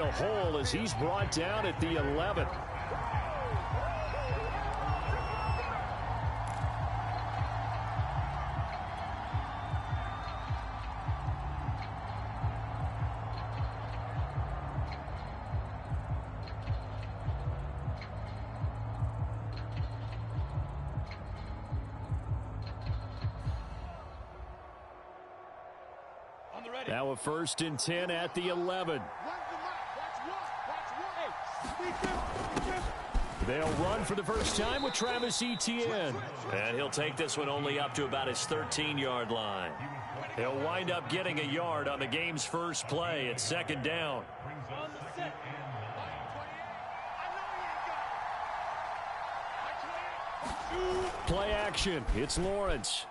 a hole as he's brought down at the 11. Now a 1st and 10 at the 11. They'll run for the first time with Travis Etienne. And he'll take this one only up to about his 13-yard line. He'll wind up getting a yard on the game's first play at 2nd down. Play action. It's Lawrence.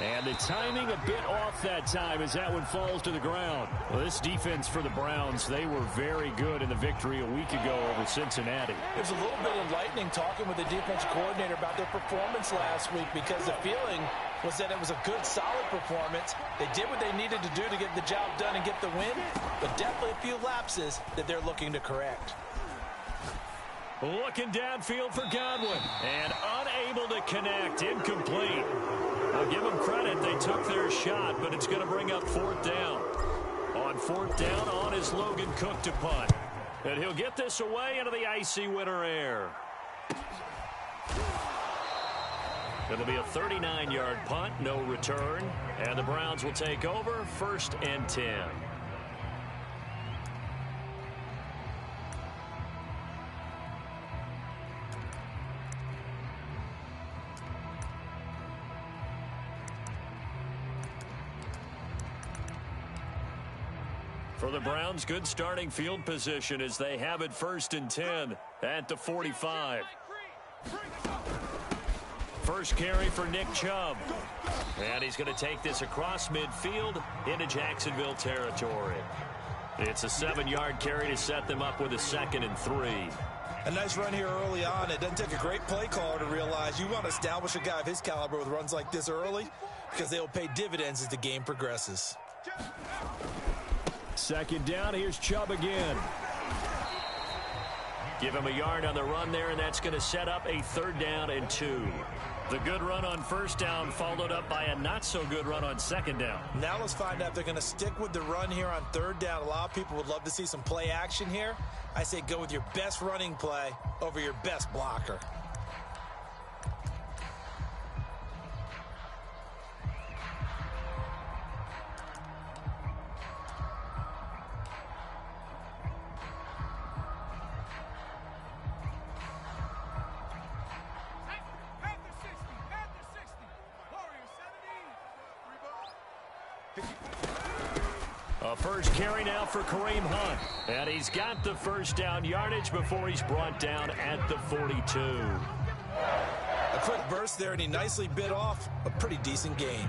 And the timing a bit off that time as that one falls to the ground. Well, this defense for the Browns, they were very good in the victory a week ago over Cincinnati. It was a little bit enlightening talking with the defensive coordinator about their performance last week because the feeling was that it was a good, solid performance. They did what they needed to do to get the job done and get the win, but definitely a few lapses that they're looking to correct. Looking downfield for Godwin. And unable to connect. Incomplete. I'll give them credit. They took their shot, but it's going to bring up 4th down. On 4th down, on is Logan Cook to punt. And he'll get this away into the icy winter air. It'll be a 39-yard punt, no return. And the Browns will take over, 1st and 10. For the Browns, good starting field position as they have it 1st and 10 at the 45. First carry for Nick Chubb. And he's going to take this across midfield into Jacksonville territory. It's a 7-yard carry to set them up with a 2nd and 3. A nice run here early on. It doesn't take a great play caller to realize you want to establish a guy of his caliber with runs like this early because they'll pay dividends as the game progresses. 2nd down, here's Chubb again. Give him a yard on the run there, and that's going to set up a 3rd down and 2. The good run on 1st down followed up by a not-so-good run on 2nd down. Now let's find out if they're going to stick with the run here on 3rd down. A lot of people would love to see some play action here. I say go with your best running play over your best blocker. A first carry now for Kareem Hunt. And he's got the 1st down yardage before he's brought down at the 42. A quick burst there, and he nicely bit off a pretty decent gain.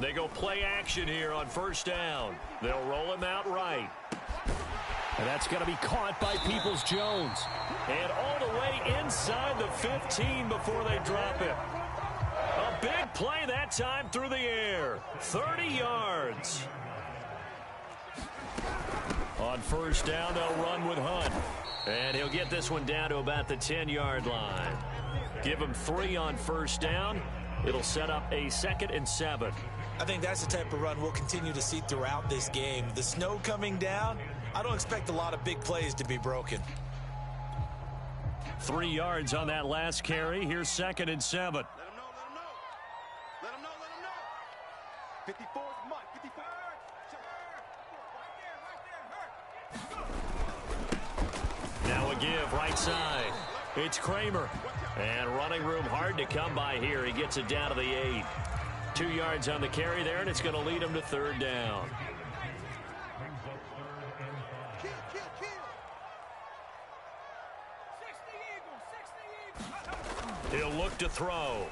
They go play action here on 1st down. They'll roll him out right. And that's going to be caught by Peoples-Jones. And all the way inside the 15 before they drop it. A big play that time through the air. 30 yards. On 1st down, they'll run with Hunt. And he'll get this one down to about the 10-yard line. Give him 3 on 1st down. It'll set up a 2nd and 7. I think that's the type of run we'll continue to see throughout this game. The snow coming down, I don't expect a lot of big plays to be broken. 3 yards on that last carry. Here's 2nd and 7. Let him know. Let him know. 54 is Mike. 54. Now a give right side. It's Kramer. And running room hard to come by here. He gets it down to the 8. 2 yards on the carry there, and it's going to lead him to 3rd down. He'll look to throw.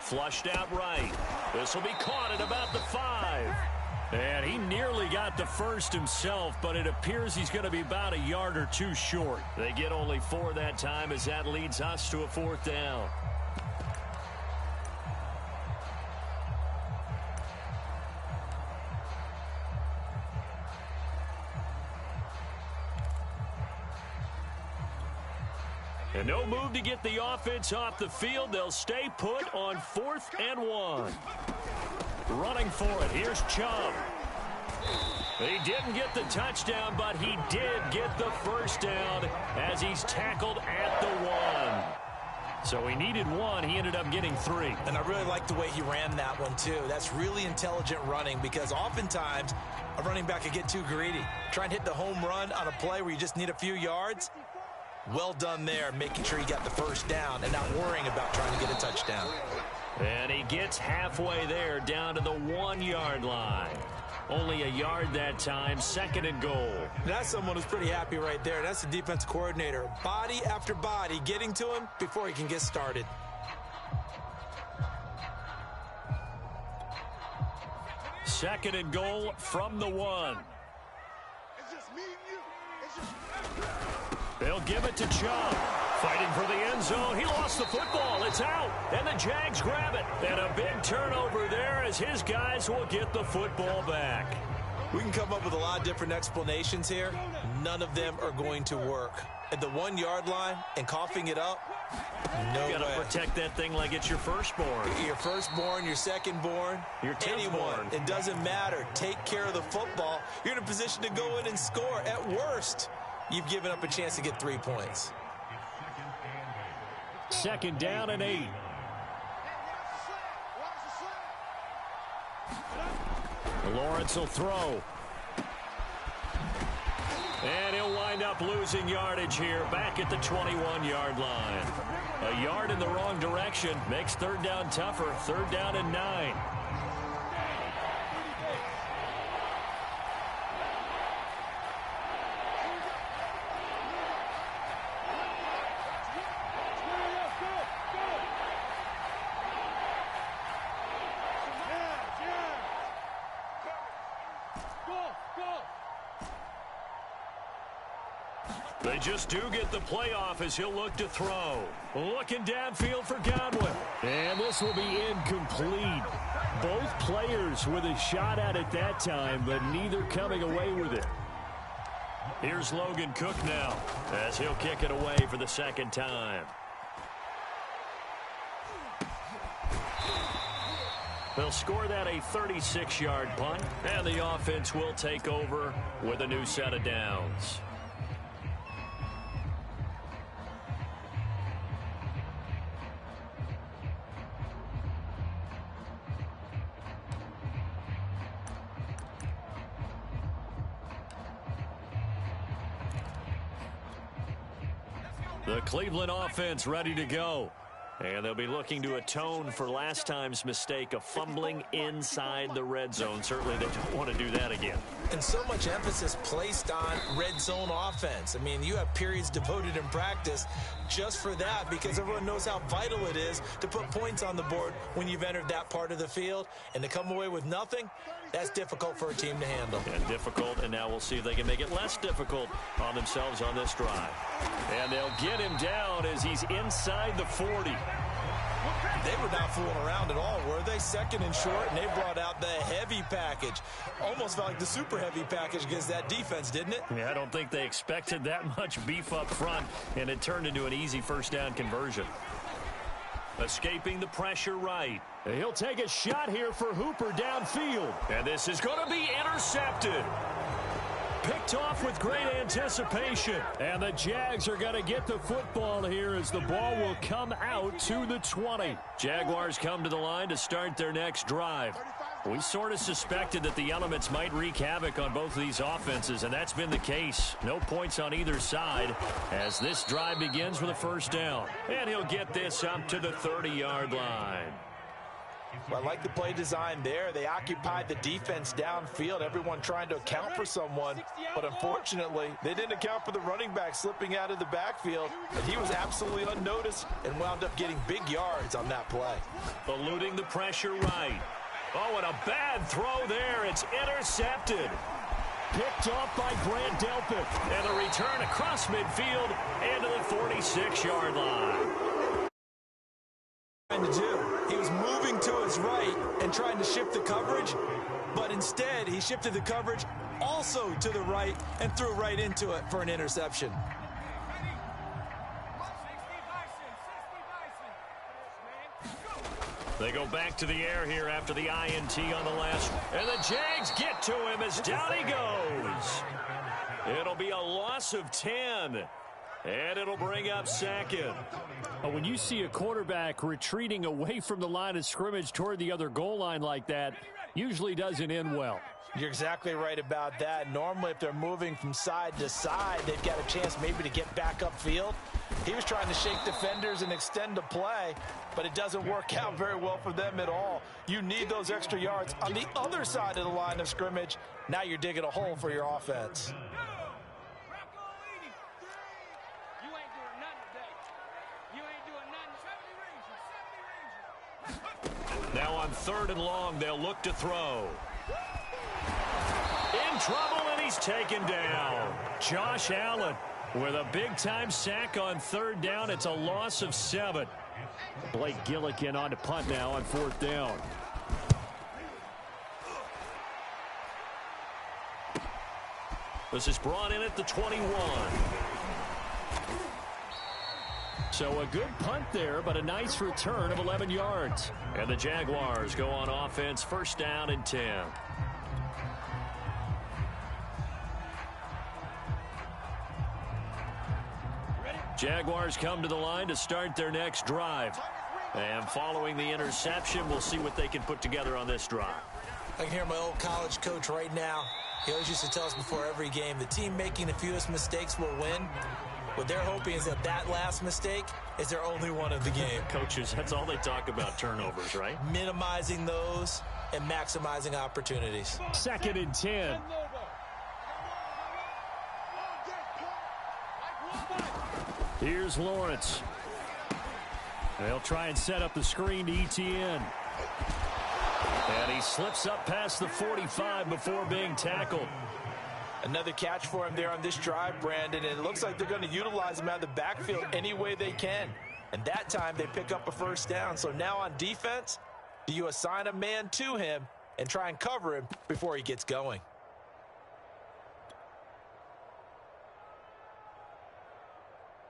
Flushed out right. This will be caught at about the got the first himself, but it appears he's going to be about a yard or two short. They get only 4 that time as that leads us to a 4th down. And no move to get the offense off the field. They'll stay put on 4th and 1. Running for it. Here's Chubb. He didn't get the touchdown, but he did get the first down as he's tackled at the 1. So he needed 1. He ended up getting 3. And I really like the way he ran that one, too. That's really intelligent running because oftentimes a running back could get too greedy. Try and hit the home run on a play where you just need a few yards. Well done there, making sure he got the first down and not worrying about trying to get a touchdown. And he gets halfway there, down to the 1-yard line. Only a yard that time, 2nd and goal. That's someone who's pretty happy right there. That's the defense coordinator. Body after body getting to him before he can get started. Second and goal from the 1. It's just me and you. It's just... They'll give it to Chubb. Fighting for the end zone. He lost the football. It's out. And the Jags grab it. And a big turnover there as his guys will get the football back. We can come up with a lot of different explanations here. None of them are going to work. At the 1-yard line and coughing it up, no way. You got to protect that thing like it's your firstborn. Your firstborn, your secondborn, your anyone. It doesn't matter. Take care of the football. You're in a position to go in and score. At worst, you've given up a chance to get 3 points. 2nd down and 8. Lawrence will throw. And he'll wind up losing yardage here back at the 21-yard line. A yard in the wrong direction makes 3rd down tougher. 3rd down and 9. They just do get the playoff as he'll look to throw. Looking downfield for Godwin. And this will be incomplete. Both players with a shot at it that time, but neither coming away with it. Here's Logan Cook now as he'll kick it away for the 2nd time. They'll score that a 36-yard punt, and the offense will take over with a new set of downs. The Cleveland offense ready to go. And they'll be looking to atone for last time's mistake of fumbling inside the red zone. Certainly they don't want to do that again. And so much emphasis placed on red zone offense. I mean, you have periods devoted in practice just for that because everyone knows how vital it is to put points on the board when you've entered that part of the field. And to come away with nothing, that's difficult for a team to handle. And difficult, and now we'll see if they can make it less difficult on themselves on this drive. And they'll get him down as he's inside the 40. They were not fooling around at all, were they? 2nd and short, and they brought out the heavy package. Almost felt like the super heavy package against that defense, didn't it? Yeah, I don't think they expected that much beef up front, and it turned into an easy 1st down conversion. Escaping the pressure right. He'll take a shot here for Hooper downfield. And this is going to be intercepted. Picked off with great anticipation. And the Jags are going to get the football here as the ball will come out to the 20. Jaguars come to the line to start their next drive. We sort of suspected that the elements might wreak havoc on both of these offenses, and that's been the case. No points on either side as this drive begins with a 1st down. And he'll get this up to the 30-yard line. Well, I like the play design there. They occupied the defense downfield, everyone trying to account for someone. But unfortunately, they didn't account for the running back slipping out of the backfield. And he was absolutely unnoticed and wound up getting big yards on that play. Eluding the pressure right. Oh, and a bad throw there. It's intercepted. Picked off by Grant Delpit. And the return across midfield and to the 46-yard line. Trying to do. He was moving to his right and trying to shift the coverage, but instead he shifted the coverage also to the right and threw right into it for an interception. They go back to the air here after the INT on the last. And the Jags get to him as down he goes. It'll be a loss of 10. And it'll bring up second. When you see a quarterback retreating away from the line of scrimmage toward the other goal line like that, usually doesn't end well. You're exactly right about that. Normally, if they're moving from side to side, they've got a chance maybe to get back upfield. He was trying to shake defenders and extend the play, but it doesn't work out very well for them at all. You need those extra yards on the other side of the line of scrimmage. Now you're digging a hole for your offense. Now on 3rd and long, they'll look to throw. In trouble, and he's taken down. Josh Allen with a big-time sack on 3rd down. It's a loss of 7. Blake Gillikin on to punt now on 4th down. This is brought in at the 21. So a good punt there, but a nice return of 11 yards. And the Jaguars go on offense, 1st down and 10. Jaguars come to the line to start their next drive. And following the interception, we'll see what they can put together on this drive. I can hear my old college coach right now. He always used to tell us before every game, the team making the fewest mistakes will win. What they're hoping is that that last mistake is their only one of the game. Coaches, that's all they talk about, turnovers, right? Minimizing those and maximizing opportunities. 2nd and 10. Here's Lawrence. They'll try and set up the screen to ETN. And he slips up past the 45 before being tackled. Another catch for him there on this drive, Brandon, and it looks like they're going to utilize him out of the backfield any way they can. And that time they pick up a 1st down. So now on defense, do you assign a man to him and try and cover him before he gets going?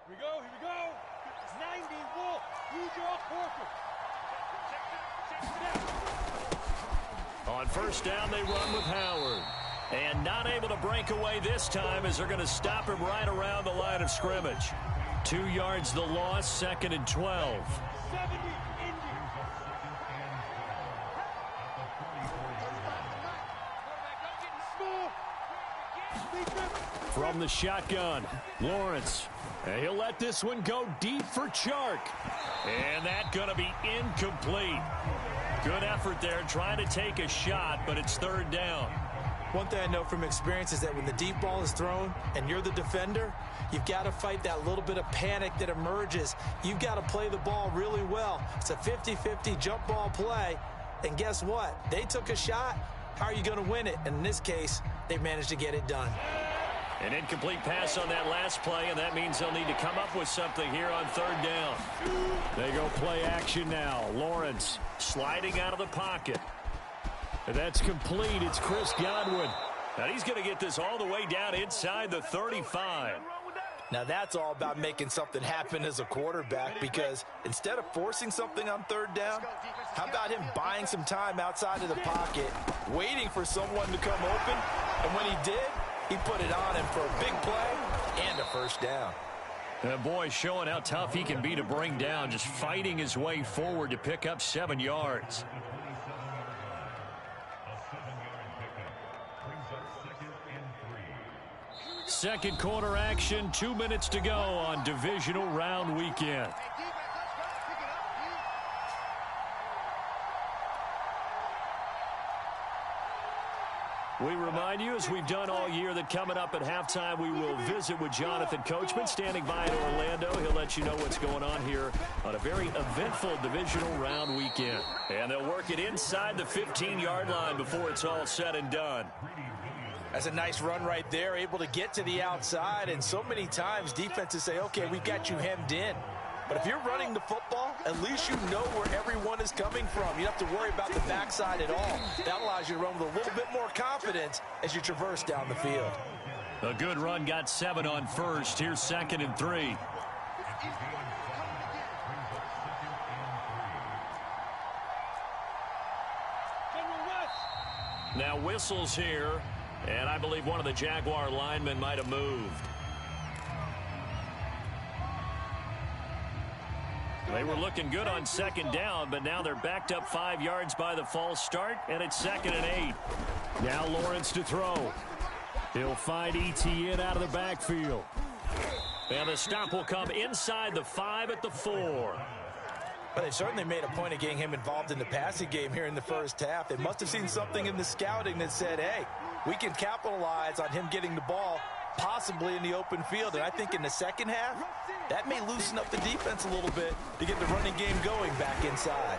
Here we go. It's 90, Wolf. Use your Corker. On 1st down, they run with Howard. And not able to break away this time as they're going to stop him right around the line of scrimmage. 2 yards the loss, 2nd and 12. 70 From the shotgun, Lawrence. And he'll let this one go deep for Chark. And that's going to be incomplete. Good effort there trying to take a shot, but it's 3rd down. One thing I know from experience is that when the deep ball is thrown and you're the defender, you've got to fight that little bit of panic that emerges. You've got to play the ball really well. It's a 50-50 jump ball play. And guess what? They took a shot. How are you going to win it? And in this case, they managed to get it done. An incomplete pass on that last play, and that means they'll need to come up with something here on 3rd down. They go play action now. Lawrence Sliding out of the pocket. That's complete. It's Chris Godwin. And he's going to get this all the way down inside the 35. Now that's all about making something happen as a quarterback, because instead of forcing something on 3rd down, how about him buying some time outside of the pocket, waiting for someone to come open, and when he did, he put it on him for a big play and a 1st down. And boy, showing how tough he can be to bring down, just fighting his way forward to pick up 7 yards. Second quarter action, 2 minutes to go on divisional round weekend. We remind you, as we've done all year, that coming up at halftime, we will visit with Jonathan Coachman standing by in Orlando. He'll let you know what's going on here on a very eventful divisional round weekend. And they'll work it inside the 15-yard line before it's all said and done. That's a nice run right there, able to get to the outside. And so many times defenses say, okay, we've got you hemmed in. But if you're running the football, at least you know where everyone is coming from. You don't have to worry about the backside at all. That allows you to run with a little bit more confidence as you traverse down the field. A good run, got 7 on first. Here's 2nd and 3. Now whistles here, and I believe one of the Jaguar linemen might have moved. They were looking good on 2nd down, but now they're backed up 5 yards by the false start, and it's 2nd and 8. Now Lawrence to throw. He'll find Etienne out of the backfield. And the stop will come inside the 5 at the 4. But they certainly made a point of getting him involved in the passing game here in the first half. They must have seen something in the scouting that said, hey, we can capitalize on him getting the ball possibly in the open field. And I think in the second half, that may loosen up the defense a little bit to get the running game going back inside.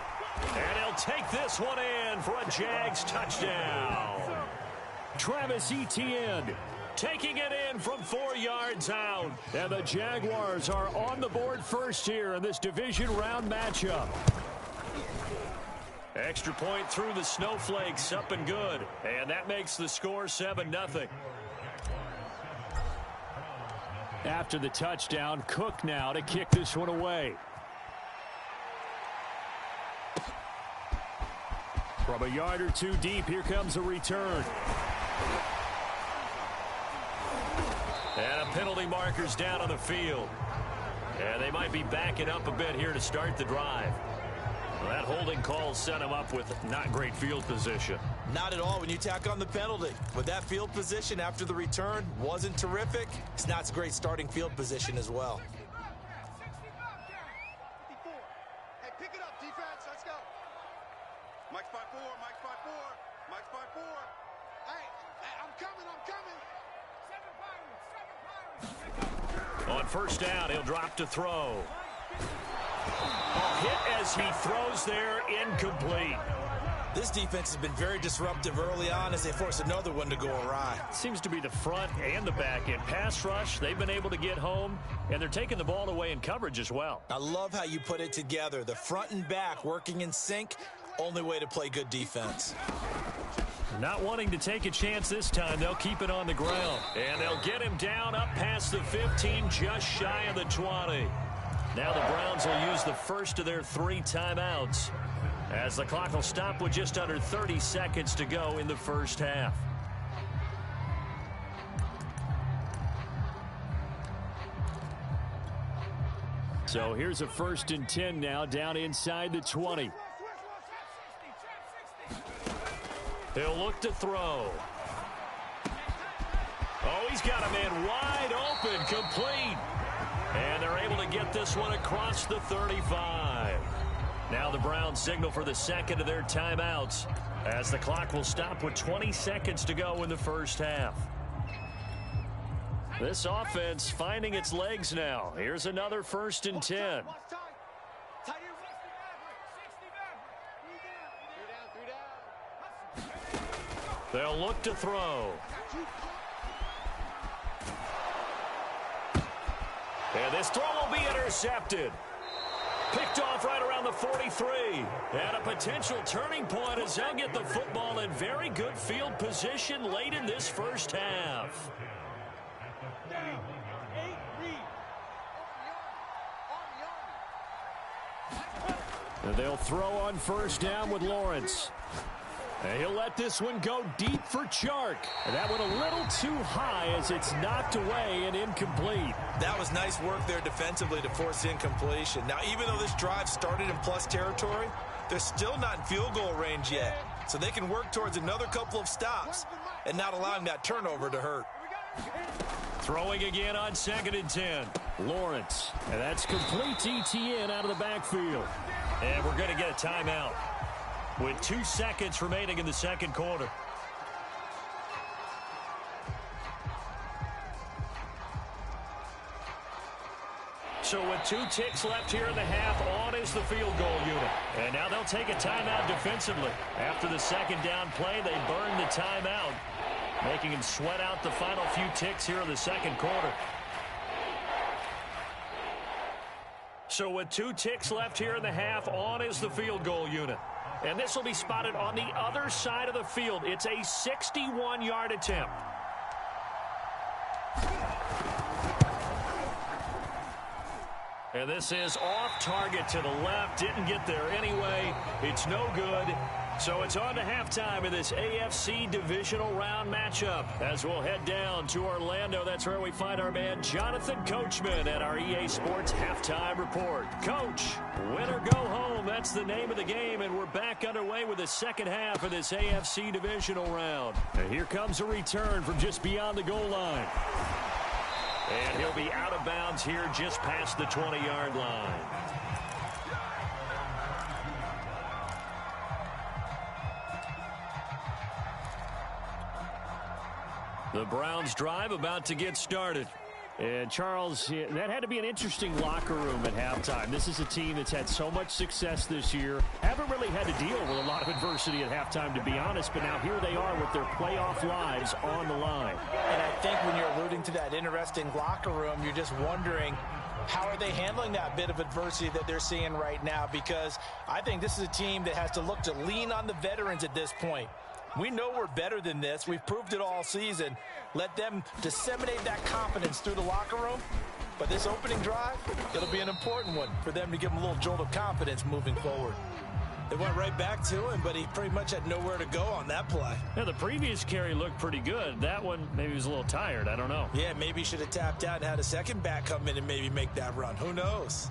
And he'll take this one in for a Jags touchdown. Travis Etienne taking it in from 4 yards out. And the Jaguars are on the board first here in this division round matchup. Extra point through the snowflakes, up and good. And that makes the score 7-0. After the touchdown, Cook now to kick this one away. From a yard or two deep, here comes a return. And a penalty marker's down on the field. And they might be backing up a bit here to start the drive. Well, that holding call set him up with not great field position. Not at all when you tack on the penalty. But that field position after the return wasn't terrific. It's not a great starting field position as well. Hey, pick it up, defense. Let's go. Mike's by 4. Mike's by 4. Mike's by 4. Hey, I'm coming. On first down, he'll drop to throw. Hit as he throws there, incomplete. This defense has been very disruptive early on as they force another one to go awry. Seems to be the front and the back end. Pass rush, they've been able to get home, and they're taking the ball away in coverage as well. I love how you put it together. The front and back working in sync, only way to play good defense. Not wanting to take a chance this time, they'll keep it on the ground. And they'll get him down up past the 15, just shy of the 20. Now the Browns will use the first of their 3 timeouts as the clock will stop with just under 30 seconds to go in the first half. So here's a 1st and 10 now down inside the 20. He'll look to throw. Oh, he's got a man wide open, complete. And they're able to get this one across the 35. Now the Browns signal for the second of their timeouts as the clock will stop with 20 seconds to go in the first half. This offense finding its legs now. Here's another 1st and 10. They'll look to throw. And this throw will be intercepted. Picked off right around the 43. And a potential turning point as they'll get the football in very good field position late in this first half. And they'll throw on first down with Lawrence. And he'll let this one go deep for Chark. And that one a little too high as it's knocked away and incomplete. That was nice work there defensively to force incompletion. Now, even though this drive started in plus territory, they're still not in field goal range yet. So they can work towards another couple of stops and not allowing that turnover to hurt. Throwing again on 2nd and 10. Lawrence. And that's complete to Etienne out of the backfield. And we're going to get a timeout with 2 seconds remaining in the second quarter. So with 2 ticks left here in the half, on is the field goal unit. And now they'll take a timeout defensively. After the second down play, they burn the timeout, making him sweat out the final few ticks here in the second quarter. So with 2 ticks left here in the half, on is the field goal unit. And this will be spotted on the other side of the field. It's a 61-yard attempt. And this is off target to the left. Didn't get there anyway. It's no good. So it's on to halftime in this AFC divisional round matchup. As we'll head down to Orlando, that's where we find our man Jonathan Coachman at our EA Sports Halftime Report. Coach, win or go home, that's the name of the game, and we're back underway with the second half of this AFC divisional round. And here comes a return from just beyond the goal line. And he'll be out of bounds here just past the 20-yard line. The Browns drive about to get started. And, Charles, that had to be an interesting locker room at halftime. This is a team that's had so much success this year. Haven't really had to deal with a lot of adversity at halftime, to be honest. But now here they are with their playoff lives on the line. And I think when you're alluding to that interesting locker room, you're just wondering, how are they handling that bit of adversity that they're seeing right now? Because I think this is a team that has to look to lean on the veterans at this point. We know we're better than this. We've proved it all season. Let them disseminate that confidence through the locker room. But this opening drive, it'll be an important one for them to give them a little jolt of confidence moving forward. They went right back to him, but he pretty much had nowhere to go on that play. Yeah, the previous carry looked pretty good. That one, maybe he was a little tired. I don't know. Yeah, maybe he should have tapped out and had a second back come in and maybe make that run. Who knows?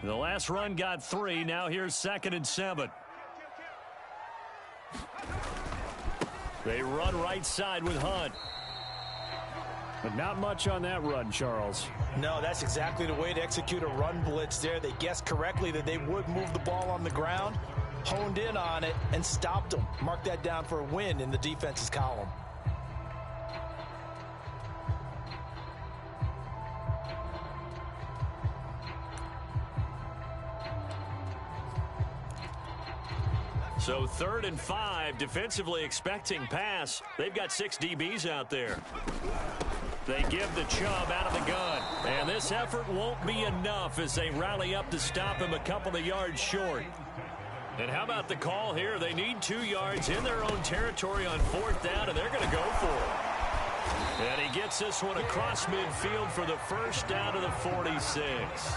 The last run got 3. Now here's 2nd and 7. They run right side with Hunt. But not much on that run, Charles. No, that's exactly the way to execute a run blitz there. They guessed correctly that they would move the ball on the ground, honed in on it, and stopped them. Mark that down for a win in the defense's column. So 3rd and 5, defensively expecting pass. They've got 6 DBs out there. They give the Chubb out of the gun. And this effort won't be enough as they rally up to stop him a couple of yards short. And how about the call here? They need 2 yards in their own territory on 4th down, and they're going to go for it. And he gets this one across midfield for the first down to the 46.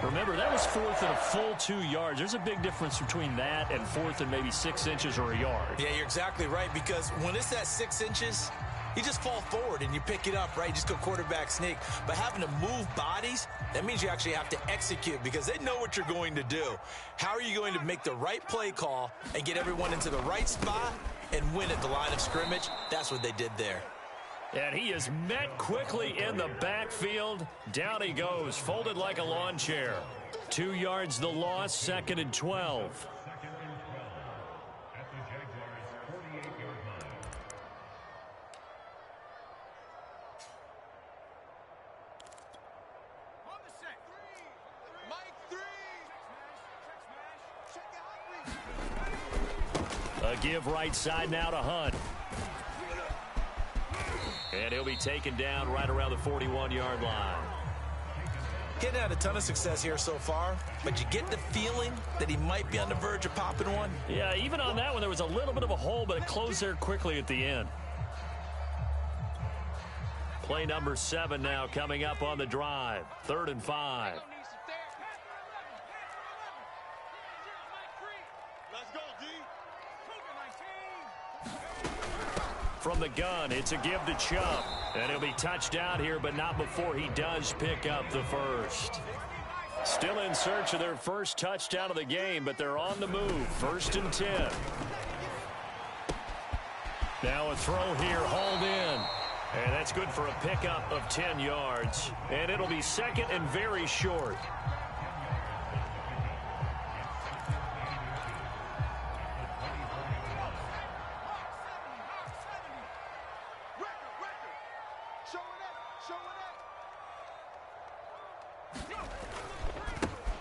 Remember, that was 4th and a full 2 yards. There's a big difference between that and 4th and maybe 6 inches or a yard. Yeah, you're exactly right, because when it's at 6 inches, you just fall forward and you pick it up, right? You just go quarterback sneak. But having to move bodies, that means you actually have to execute because they know what you're going to do. How are you going to make the right play call and get everyone into the right spot and win at the line of scrimmage? That's what they did there. And he is met quickly in the backfield. Down he goes, folded like a lawn chair. 2 yards the loss, 2nd and 12. A give right side now to Hunt. And he'll be taken down right around the 41-yard line. Getting had a ton of success here so far, but you get the feeling that he might be on the verge of popping one. Yeah, even on that one, there was a little bit of a hole, but it closed there quickly at the end. Play number 7 now coming up on the drive. 3rd and 5. From the gun, it's a give to Chubb. And he'll be touched down here, but not before he does pick up the first. Still in search of their first touchdown of the game, but they're on the move. 1st and 10. Now a throw here, hauled in. And that's good for a pickup of 10 yards. And it'll be 2nd and very short.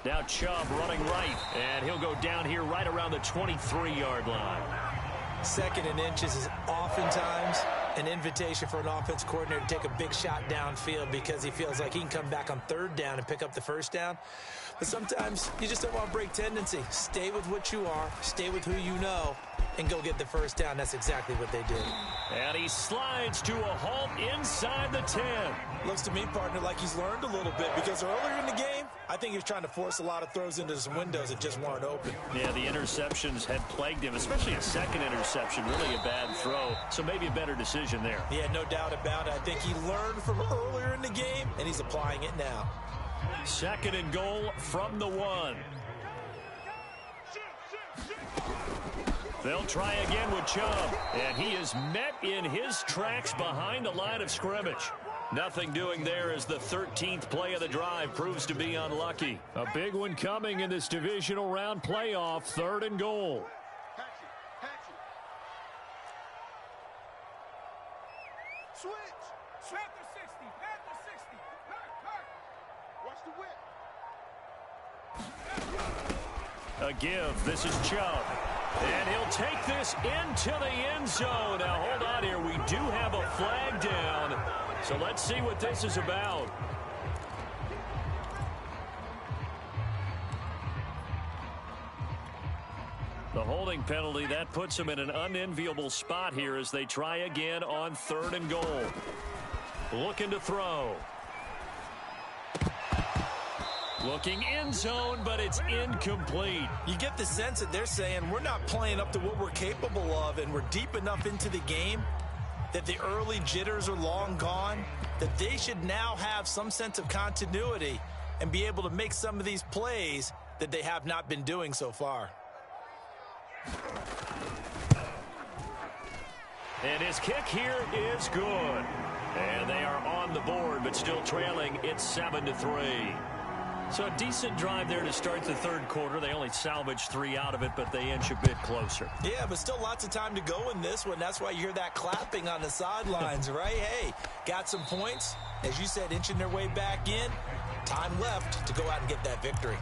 Now Chubb running right, and he'll go down here right around the 23-yard line. 2nd and inches is oftentimes an invitation for an offense coordinator to take a big shot downfield because he feels like he can come back on 3rd down and pick up the 1st down. But sometimes you just don't want to break tendency. Stay with what you are, stay with who you know, and go get the 1st down. That's exactly what they did. And he slides to a halt inside the 10. Looks to me, partner, like he's learned a little bit because earlier in the game, I think he was trying to force a lot of throws into some windows that just weren't open. Yeah, the interceptions had plagued him, especially a 2nd interception. Really a bad throw, so maybe a better decision there. Yeah, no doubt about it. I think he learned from earlier in the game, and he's applying it now. 2nd and goal from the 1. They'll try again with Chubb, and he is met in his tracks behind the line of scrimmage. Nothing doing there as the 13th play of the drive proves to be unlucky. A big one coming in this divisional round playoff, 3rd and goal. Switch. Panther 60. Panther 60. Watch the whip. A give. This is Chubb. And he'll take this into the end zone. Now, hold on here. We do have a flag down. So let's see what this is about. The holding penalty, that puts him in an unenviable spot here as they try again on 3rd and goal. Looking to throw. Looking end zone, but it's incomplete. You get the sense that they're saying we're not playing up to what we're capable of, and we're deep enough into the game that the early jitters are long gone, that they should now have some sense of continuity and be able to make some of these plays that they have not been doing so far. And his kick here is good. And they are on the board, but still trailing. It's 7-3. So a decent drive there to start the 3rd quarter. They only salvaged 3 out of it, but they inch a bit closer. Yeah, but still lots of time to go in this one. That's why you hear that clapping on the sidelines, right? Hey, got some points. As you said, inching their way back in. Time left to go out and get that victory.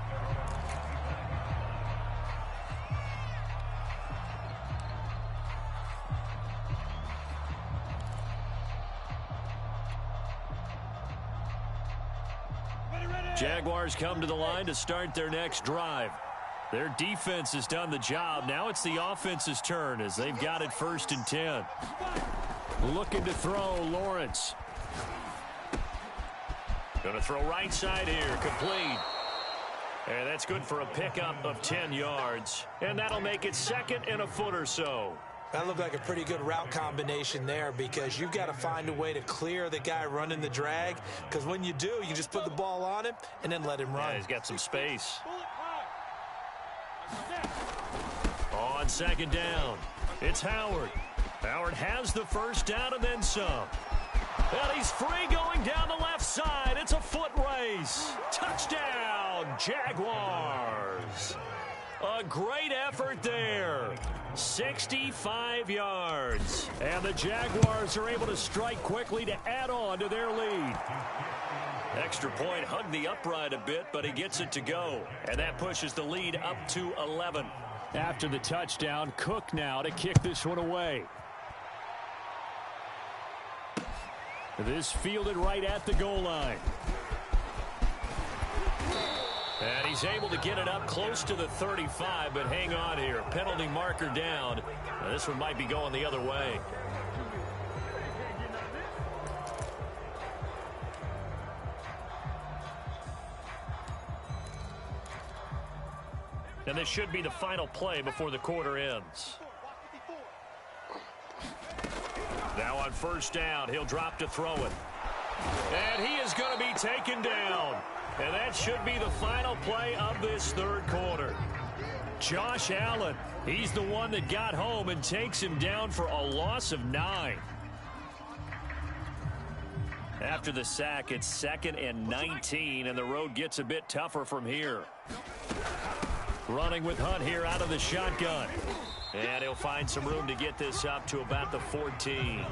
Jaguars come to the line to start their next drive. Their defense has done the job. Now it's the offense's turn as they've got it 1st and 10. Looking to throw, Lawrence. Going to throw right side here, complete. And that's good for a pickup of 10 yards. And that'll make it 2nd and a foot or so. That looked like a pretty good route combination there because you've got to find a way to clear the guy running the drag, because when you do, you just put the ball on him and then let him run. Yeah, he's got some space. On 2nd down, it's Howard. Howard has the 1st down and then some. And he's free going down the left side. It's a foot race. Touchdown, Jaguars. A great effort there. 65 yards. And the Jaguars are able to strike quickly to add on to their lead. Extra point hugged the upright a bit, but he gets it to go. And that pushes the lead up to 11. After the touchdown, Cook now to kick this one away. This fielded right at the goal line. And he's able to get it up close to the 35, but hang on here. Penalty marker down. Now this one might be going the other way. And this should be the final play before the quarter ends. Now on 1st down, he'll drop to throw it. And he is going to be taken down. And that should be the final play of this 3rd quarter. Josh Allen, he's the one that got home and takes him down for a loss of 9. After the sack, it's 2nd and 19, and the road gets a bit tougher from here. Running with Hunt here out of the shotgun. And he'll find some room to get this up to about the 14.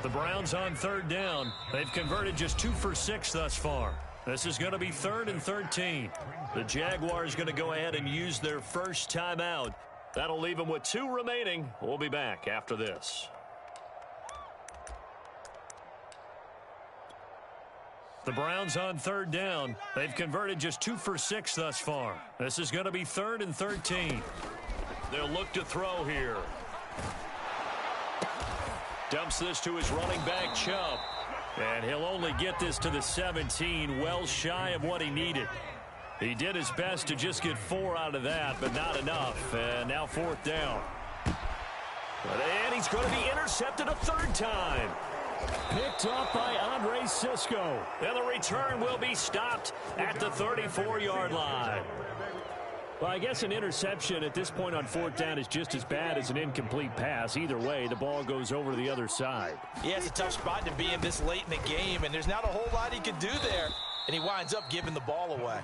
The Browns on third down. They've converted just 2 for 6 thus far. This is going to be 3rd and 13. The Jaguars going to go ahead and use their first timeout. That'll leave them with 2 remaining. We'll be back after this. The Browns on third down. They've converted just 2 for 6 thus far. This is going to be 3rd and 13. They'll look to throw here. Dumps this to his running back, Chubb. And he'll only get this to the 17, well shy of what he needed. He did his best to just get 4 out of that, but not enough. And now 4th down. And he's going to be intercepted a 3rd time. Picked up by Andre Cisco. And the return will be stopped at the 34-yard line. Well, I guess an interception at this point on 4th down is just as bad as an incomplete pass. Either way, the ball goes over to the other side. Yeah, it's a tough spot to be in this late in the game, and there's not a whole lot he could do there. And he winds up giving the ball away.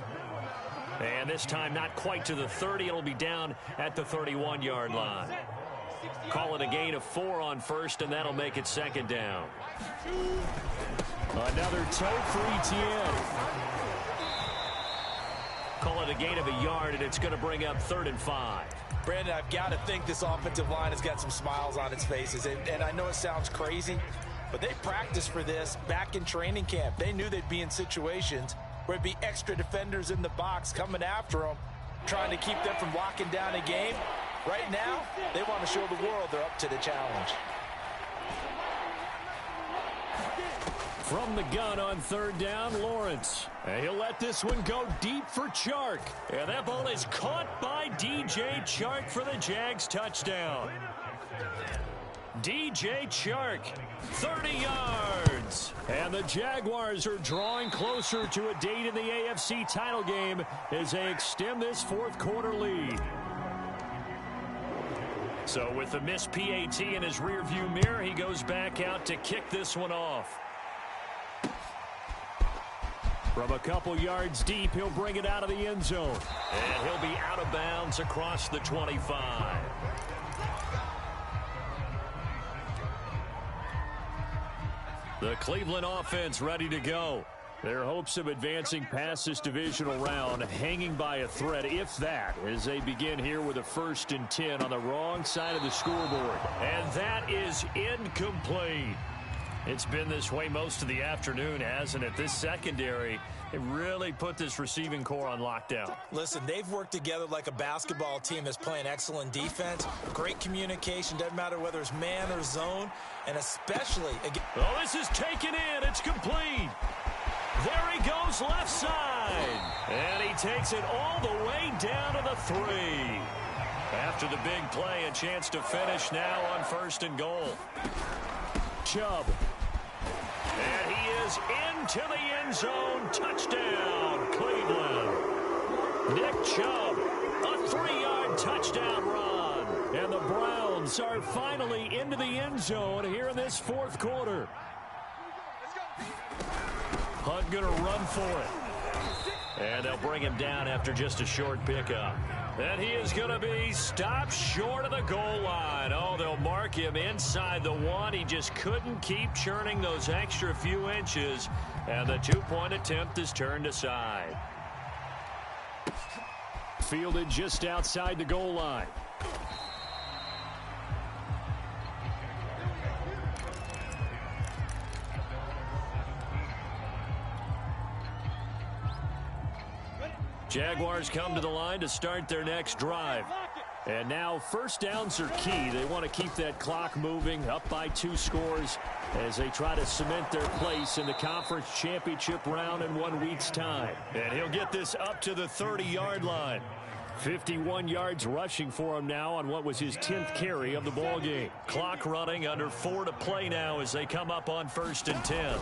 And this time not quite to the 30. It'll be down at the 31-yard line. Call it a gain of 4 on 1st, and that'll make it 2nd down. Another toe for Etienne. Call it a gain of a yard, and it's going to bring up 3rd and 5. Brandon, I've got to think this offensive line has got some smiles on its faces. And I know it sounds crazy, but they practiced for this back in training camp. They knew they'd be in situations where it'd be extra defenders in the box coming after them, trying to keep them from locking down a game. Right now, they want to show the world they're up to the challenge. From the gun on 3rd down, Lawrence. And he'll let this one go deep for Chark. And that ball is caught by DJ Chark for the Jags touchdown. DJ Chark, 30 yards. And the Jaguars are drawing closer to a date in the AFC title game as they extend this 4th quarter lead. So with the missed PAT in his rearview mirror, he goes back out to kick this one off. From a couple yards deep, he'll bring it out of the end zone. And he'll be out of bounds across the 25. The Cleveland offense ready to go. Their hopes of advancing past this divisional round hanging by a thread, if that, as they begin here with a 1st and 10 on the wrong side of the scoreboard. And that is incomplete. It's been this way most of the afternoon, hasn't it? This secondary, it really put this receiving core on lockdown. Listen, they've worked together like a basketball team that's playing excellent defense. Great communication, doesn't matter whether it's man or zone, and especially... Oh, this is taken in. It's complete. There he goes left side. And he takes it all the way down to the 3. After the big play, a chance to finish now on 1st and goal. Chubb. And he is into the end zone. Touchdown, Cleveland. Nick Chubb, a 3-yard touchdown run. And the Browns are finally into the end zone here in this 4th quarter. Hunt going to run for it. And they'll bring him down after just a short pickup. And he is going to be stopped short of the goal line. Oh, they'll mark him inside the 1. He just couldn't keep churning those extra few inches. And the 2-point attempt is turned aside. Fielded just outside the goal line. Jaguars come to the line to start their next drive. And now 1st downs are key. They want to keep that clock moving, up by 2 scores as they try to cement their place in the conference championship round in 1 week's time. And he'll get this up to the 30-yard line. 51 yards rushing for him now on what was his 10th carry of the ball game. Clock running, under 4 to play now as they come up on 1st and 10.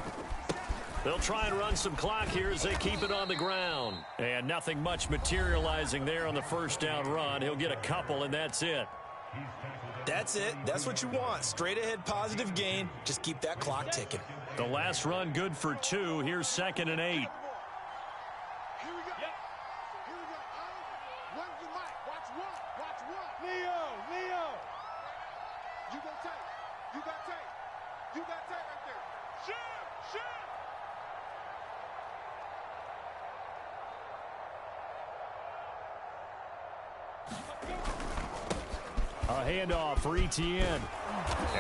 They'll try and run some clock here as they keep it on the ground. And nothing much materializing there on the 1st down run. He'll get a couple, and that's it. That's it. That's what you want. Straight ahead positive gain. Just keep that clock ticking. The last run good for 2. Here's 2nd and 8. Here we go. Here we go. Where's the mic? Watch one. Watch one. Leo. You got tape. You got tape. You got tape. A handoff for Etienne.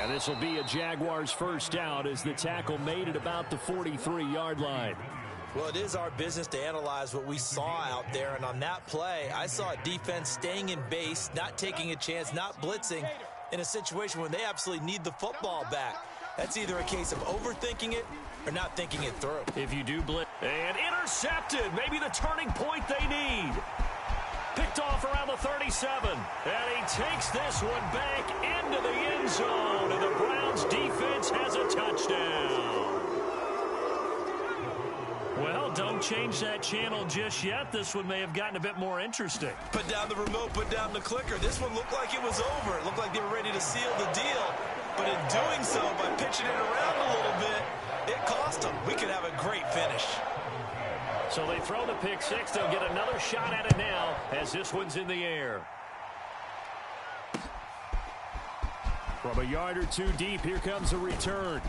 And this will be a Jaguars first down as the tackle made it about the 43-yard line. Well, it is our business to analyze what we saw out there, and on that play, I saw a defense staying in base, not taking a chance, not blitzing in a situation where they absolutely need the football back. That's either a case of overthinking it or not thinking it through. If you do blitz. And intercepted. Maybe the turning point they need. Picked off around the 37. And he takes this one back into the end zone. And the Browns defense has a touchdown. Well, don't change that channel just yet. This one may have gotten a bit more interesting. Put down the remote, put down the clicker. This one looked like it was over. It looked like they were ready to seal the deal. But in doing so, by pitching it around a little bit, it cost them. We could have a great finish. So they throw the pick six. They'll get another shot at it now as this one's in the air. From a yard or two deep, here comes a return.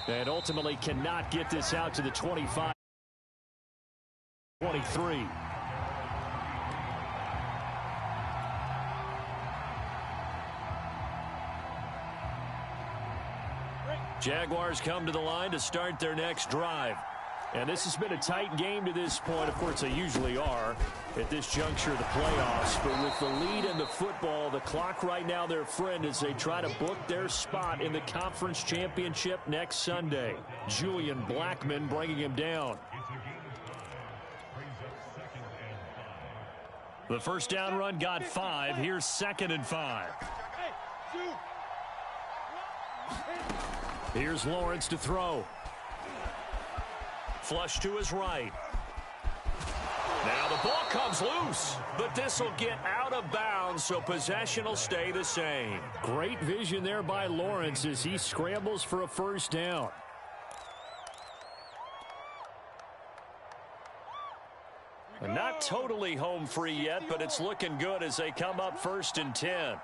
And ultimately cannot get this out to the 25. 23. Jaguars come to the line to start their next drive. And this has been a tight game to this point. Of course, they usually are at this juncture of the playoffs. But with the lead in the football, the clock right now their friend as they try to book their spot in the conference championship next Sunday. Julian Blackmon bringing him down. The first down run got 5. Here's 2nd and 5. Here's Lawrence to throw. Flush to his right. Now the ball comes loose, but this will get out of bounds, so possession will stay the same. Great vision there by Lawrence as he scrambles for a first down. And not totally home free yet, but it's looking good as they come up 1st and 10.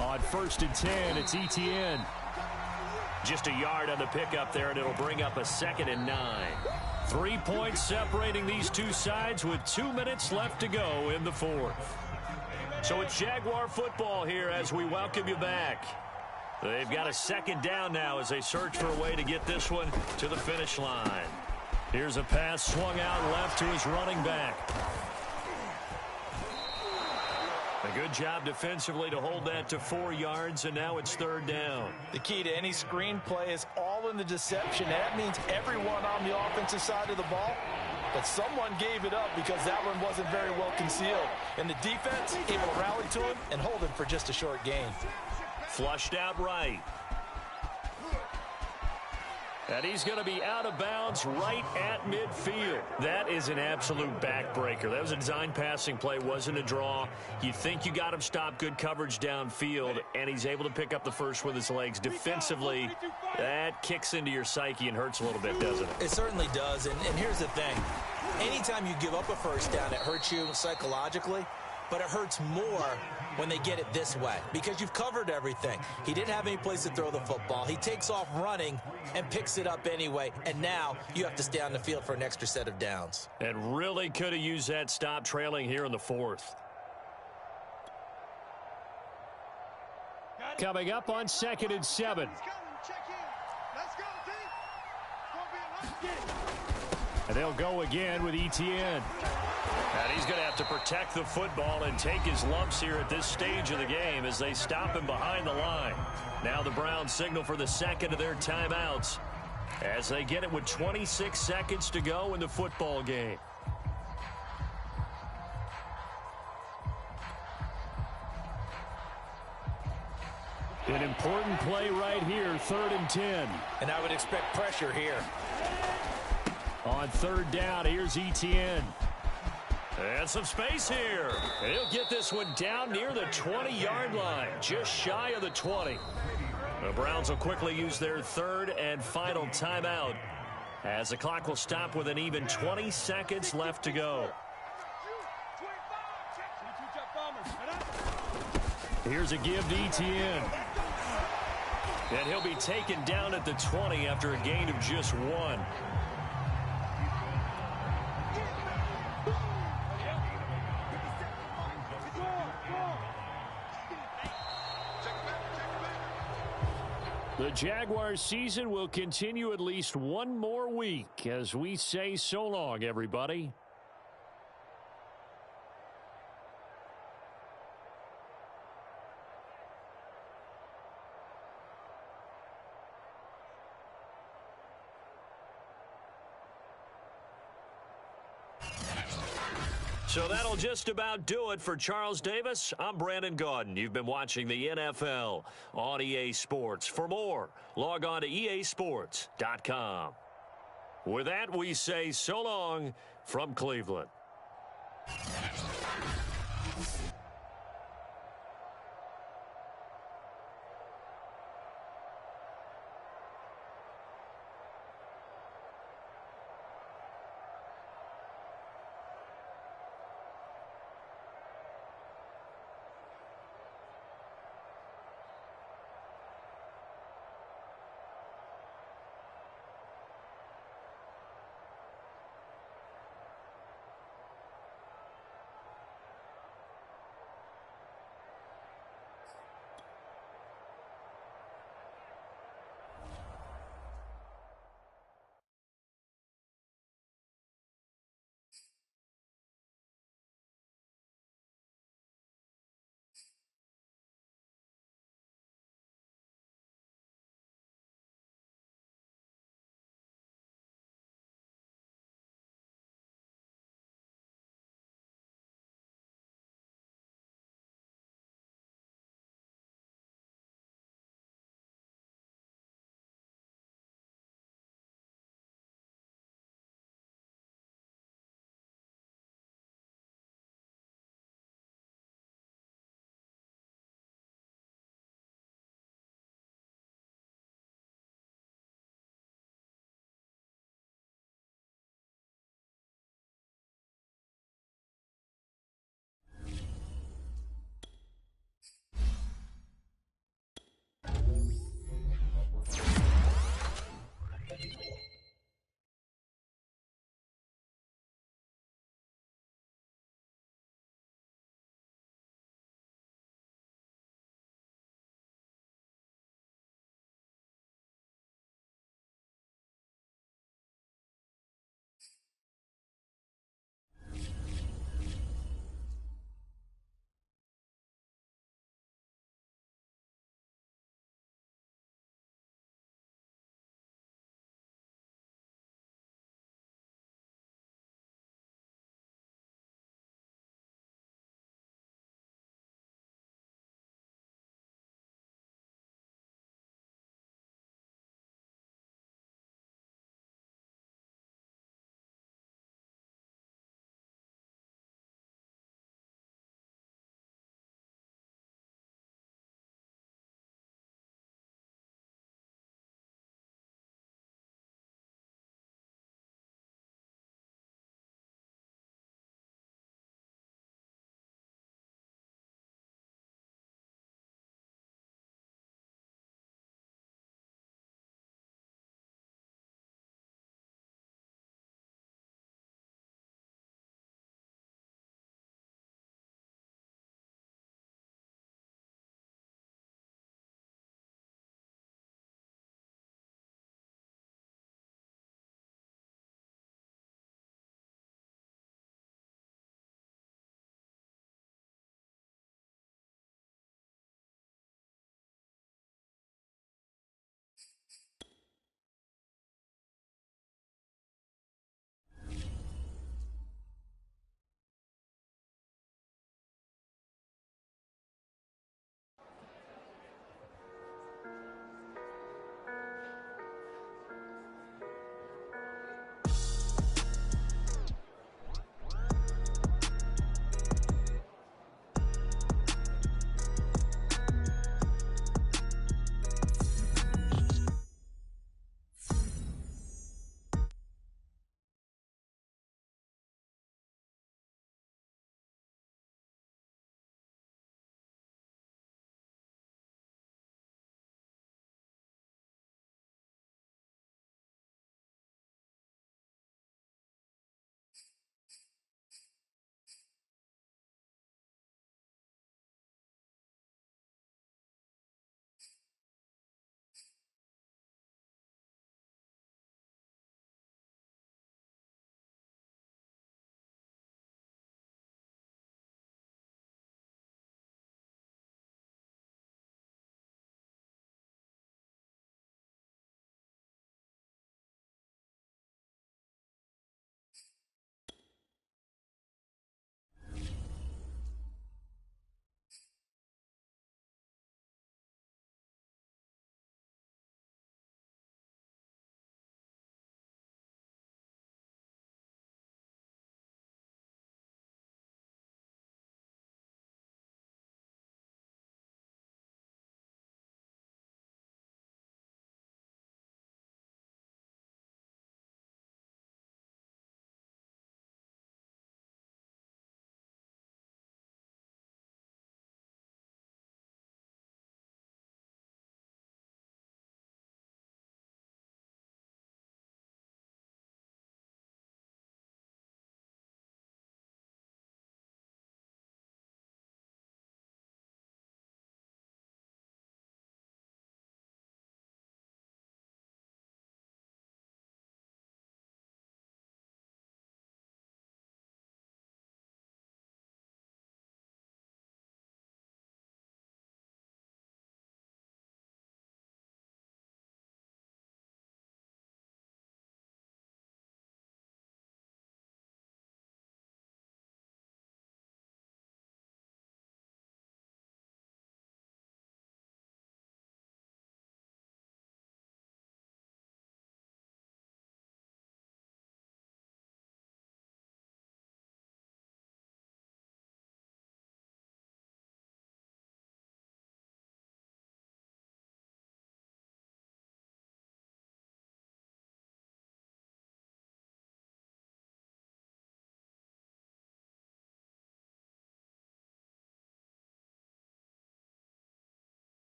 On 1st and 10, it's Etienne. Just a yard on the pickup there, and it'll bring up a 2nd and 9. 3 points separating these two sides with 2 minutes left to go in the 4th. So it's Jaguar football here as we welcome you back. They've got a 2nd down now as they search for a way to get this one to the finish line. Here's a pass swung out left to his running back. A good job defensively to hold that to 4 yards, and now it's 3rd down. The key to any screen play is all in the deception. That means everyone on the offensive side of the ball, but someone gave it up because that one wasn't very well concealed. And the defense able to rally to him and hold him for just a short gain. Flushed out right. And he's going to be out of bounds right at midfield. That is an absolute backbreaker. That was a design passing play, wasn't a draw. You think you got him stopped, good coverage downfield, and he's able to pick up the first with his legs. Defensively, that kicks into your psyche and hurts a little bit, doesn't it? It certainly does, and here's the thing. Anytime you give up a first down, it hurts you psychologically, but it hurts more when they get it this way because you've covered everything. He didn't have any place to throw the football. He takes off running and picks it up anyway, and now you have to stay on the field for an extra set of downs. And really could have used that stop trailing here in the 4th. Coming up on 2nd and 7. And they'll go again with Etienne. And he's going to have to protect the football and take his lumps here at this stage of the game as they stop him behind the line. Now the Browns signal for the 2nd of their timeouts as they get it with 26 seconds to go in the football game. An important play right here, 3rd and 10. And I would expect pressure here. On 3rd down, here's Etienne. And some space here. And he'll get this one down near the 20-yard line, just shy of the 20. The Browns will quickly use their 3rd and final timeout as the clock will stop with an even 20 seconds left to go. Here's a give to Etienne. And he'll be taken down at the 20 after a gain of just 1. The Jaguars season will continue at least one more week as we say so long, everybody. So that'll just about do it for Charles Davis. I'm Brandon Gaudin. You've been watching the NFL on EA Sports. For more, log on to easports.com. With that, we say so long from Cleveland.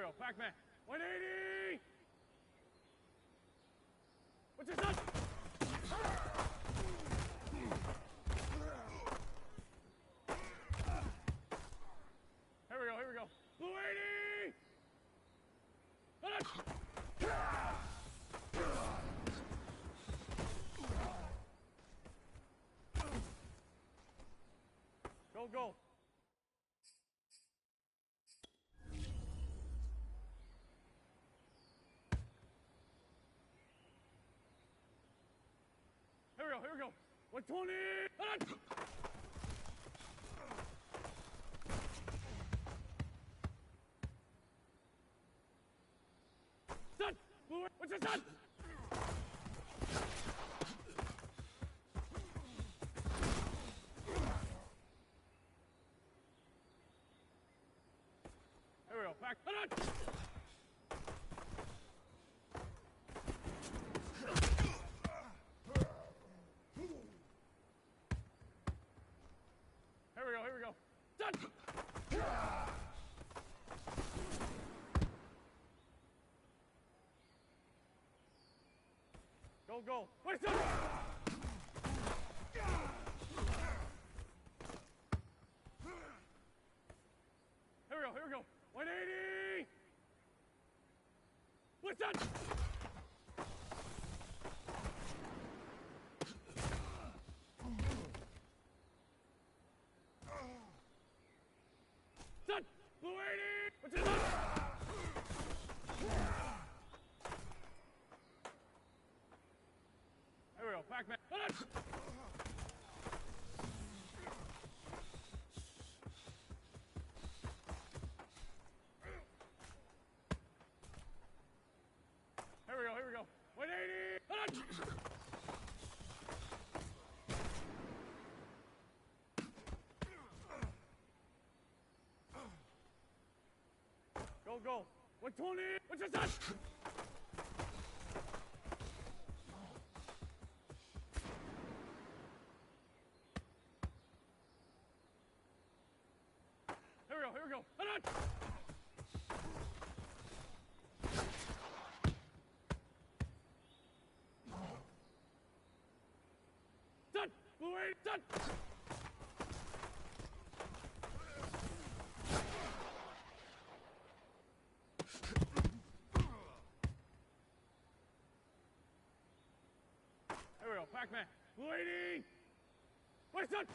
go. Pac-Man. 180. What's this? Here we go. Here we go. Blue 80. Go, go. Here we go, here we go. 120. Stun. What's your stun? Here we go, back. Here we go. Done! Go, go. Wait, stop! Here we go. 180! What's that? Done! Blue 80! What's it done? There we go, Pac-Man. Here we go. 180! Go, go. 120. What's your son? Here we go. Here we go. Done. Blue 8. Done. Here we go, Pac-Man. Blue 80! Wait, son!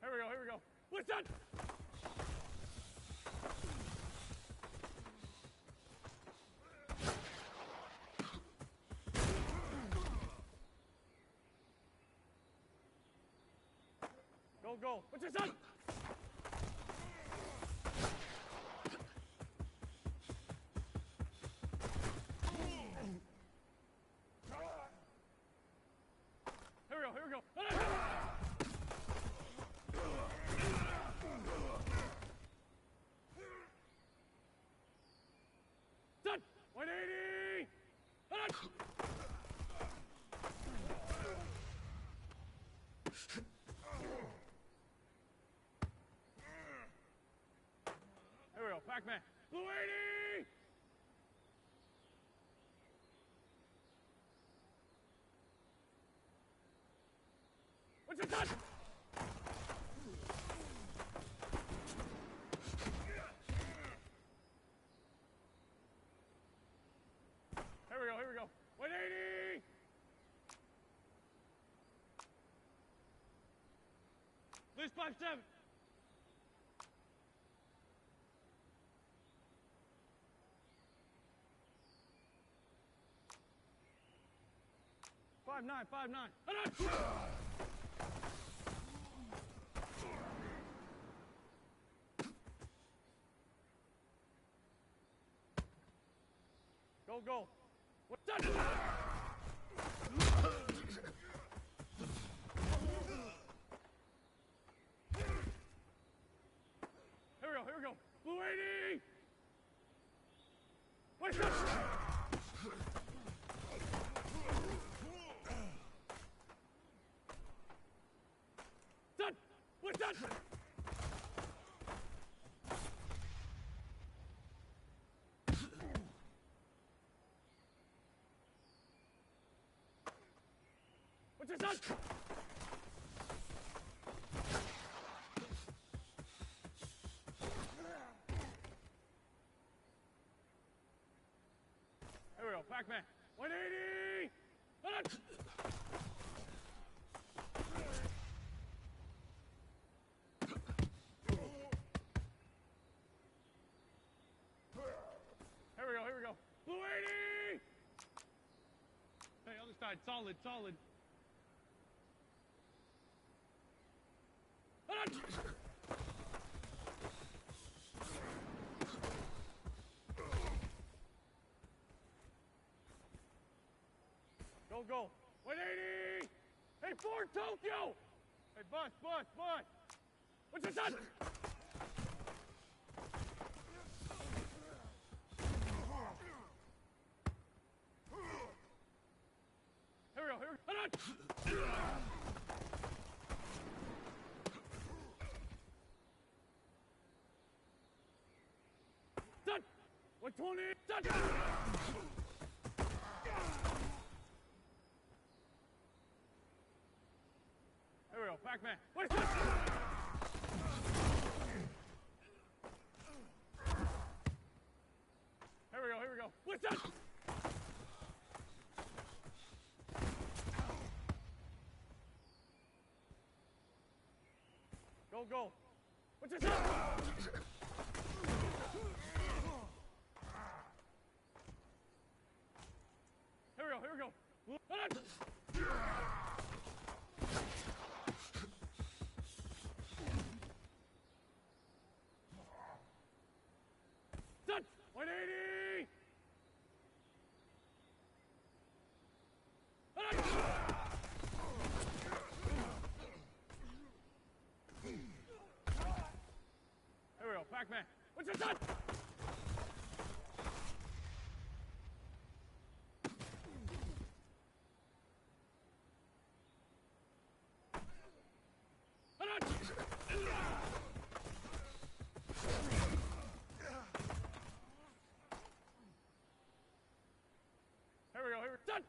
Here we go. Wait, son! Go, go. What's your son? Here we go. Done. 180. Here we go, Pac-Man. Blue 80. What's your touch? Here we go. 180! Loose 5-7. Five nine. Go. What's that? Here we go. Blue 80! What's that? What's your son? Here we go, Pac-Man. 180! Here we go. Blue 80! Hey, other side, solid. Go. 180! Hey, Ford Tokyo! Hey, bus! What's your son? Here we go. Done! 120! Done! Here we go, Pac-Man. What's this? Here we go. What's that? Go. What's this? Here we go. Done! 180! Here we go, Pac-Man. What's your son? Here we go. Done!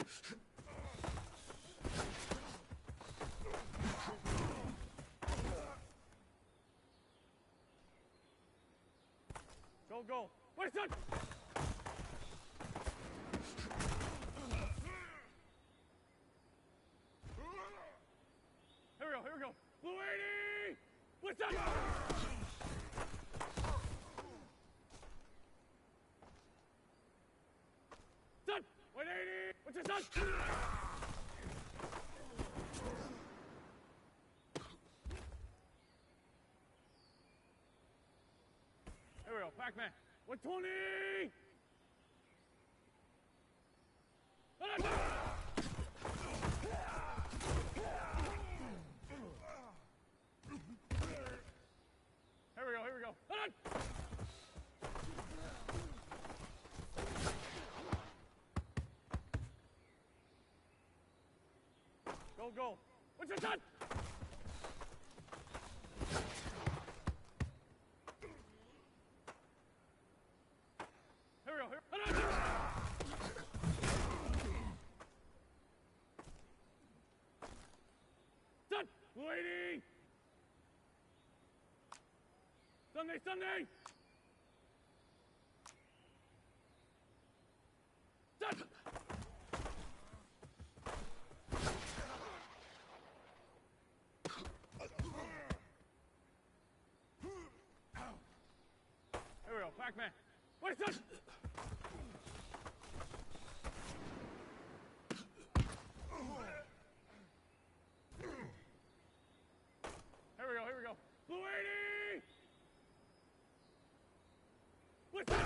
Go. Where's that? Here we go. Blue 80! What's that? Done! 180! What's your son? Here we go, Pac-Man. 120! Here we go. Go. What's your son? Here we go. Done! Blue 80! Sunday! Done! Here we go, Pac-Man. What's that? Here we go. Blue 80! What's that?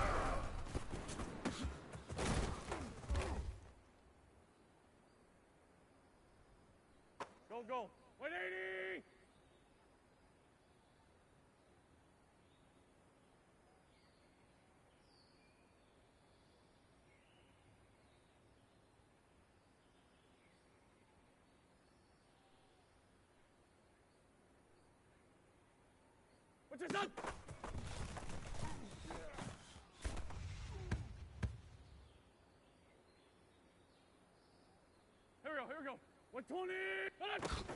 Go. 180! What's this up? Here we go. 20!